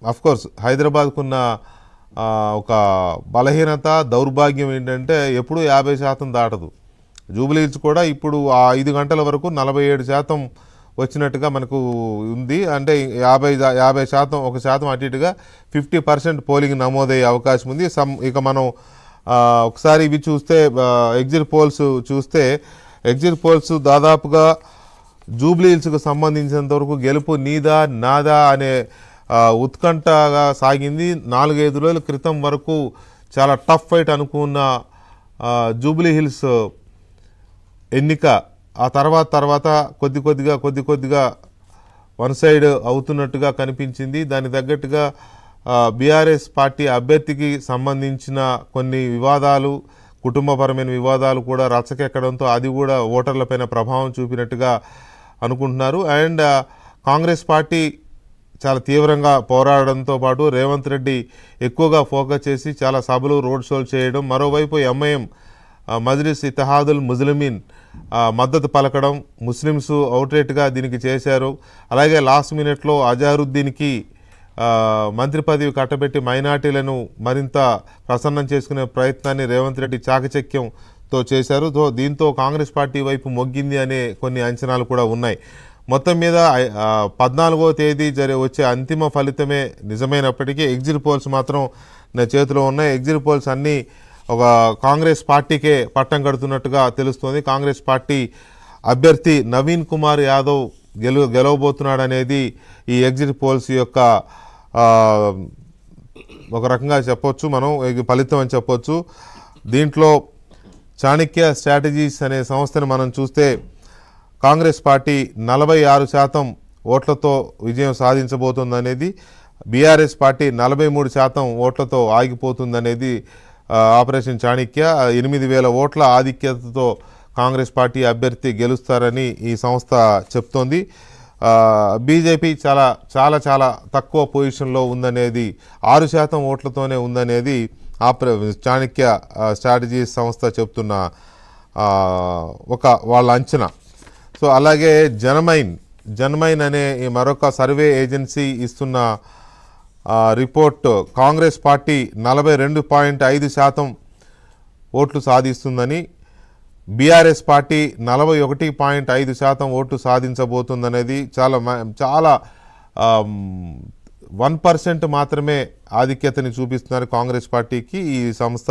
Of course హైదరాబాద్కున్న ఒక బలహీనత దౌర్భాగ్యం ఏంటంటే ఎప్పుడూ 50% దాటదు. జూబ్లీ హిల్స్ కూడా ఇప్పుడు ఆ 5 గంటల వరకు 47% వచ్చినట్టుగా మనకు ఉంది. అంటే 50% 1% అటు ఇటుగా 50% పోలింగ్ నమోదయ్యే అవకాశం ఉంది. ఇక మనం ఒకసారి ఇవి చూస్తే ఎగ్జిట్ పోల్స్ చూస్తే ఎగ్జిట్ పోల్స్ దాదాపుగా జూబ్లీ హిల్స్కు సంబంధించినంత వరకు గెలుపు నీదా నాదా అనే ఉత్కంఠగా సాగింది. 4-5 రోజుల క్రితం వరకు చాలా టఫ్ ఫైట్ అనుకున్న జూబ్లీ హిల్స్ ఎన్నిక ఆ తర్వాత కొద్ది కొద్దిగా వన్ సైడ్ అవుతున్నట్టుగా కనిపించింది. దానికి తగ్గట్టుగా బీఆర్ఎస్ పార్టీ అభ్యర్థికి సంబంధించిన కొన్ని వివాదాలు, కుటుంబపరమైన వివాదాలు కూడా రచ్చకెక్కడంతో అది కూడా ఓటర్లపైన ప్రభావం చూపినట్టుగా అనుకుంటున్నారు. అండ్ కాంగ్రెస్ పార్టీ చాలా తీవ్రంగా పోరాడడంతో పాటు రేవంత్ రెడ్డి ఎక్కువగా ఫోకస్ చేసి చాలా సభలు, రోడ్ షోలు చేయడం, మరోవైపు ఎంఐఎం మజ్లిస్ ఇత్తహాదుల్ ముస్లిమీన్ మద్దతు పలకడం, ముస్లిమ్స్ అవుట్రేట్గా దీనికి చేశారు. అలాగే లాస్ట్ మినిట్లో అజారుద్దీన్కి మంత్రి పదవి కట్టబెట్టి మైనార్టీలను మరింత ప్రసన్నం చేసుకునే ప్రయత్నాన్ని రేవంత్ రెడ్డి చాకచక్యంతో చేశారు. దీంతో కాంగ్రెస్ పార్టీ వైపు మొగ్గింది అనే కొన్ని అంచనాలు కూడా ఉన్నాయి. మొత్తం మీద 14వ తేదీ వచ్చే అంతిమ ఫలితమే నిజమైనప్పటికీ ఎగ్జిట్ పోల్స్ మాత్రం నా చేతిలో ఉన్నాయి. ఎగ్జిట్ పోల్స్ అన్నీ ఒక కాంగ్రెస్ పార్టీకే పట్టం కడుతున్నట్టుగా తెలుస్తోంది. కాంగ్రెస్ పార్టీ అభ్యర్థి నవీన్ కుమార్ యాదవ్ గెలవబోతున్నాడనేది ఈ ఎగ్జిట్ పోల్స్ యొక్క ఒక రకంగా చెప్పొచ్చు, మనం ఫలితం అని చెప్పొచ్చు. దీంట్లో చాణక్య స్ట్రాటజీస్ అనే సంస్థను మనం చూస్తే కాంగ్రెస్ పార్టీ 46% ఓట్లతో విజయం సాధించబోతుందనేది, బీఆర్ఎస్ పార్టీ 43% ఓట్లతో ఆగిపోతుందనేది ఆపరేషన్ చాణక్య. 8,000 ఓట్ల ఆధిక్యతతో కాంగ్రెస్ పార్టీ అభ్యర్థి గెలుస్తారని ఈ సంస్థ చెప్తోంది. బీజేపీ చాలా తక్కువ పొజిషన్లో ఉందనేది, 6% ఓట్లతోనే ఉందనేది చాణక్య స్ట్రాటజీస్ సంస్థ చెప్తున్న వాళ్ళ అంచనా. సో అలాగే జనమైన్ అనే మరొక సర్వే ఏజెన్సీ ఇస్తున్న రిపోర్ట్ కాంగ్రెస్ పార్టీ 42.5% ఓట్లు సాధిస్తుందని, బీఆర్ఎస్ పార్టీ 41.5% ఓట్లు సాధించబోతుందనేది చాలా 1% మాత్రమే ఆధిక్యతని చూపిస్తున్నారు కాంగ్రెస్ పార్టీకి ఈ సంస్థ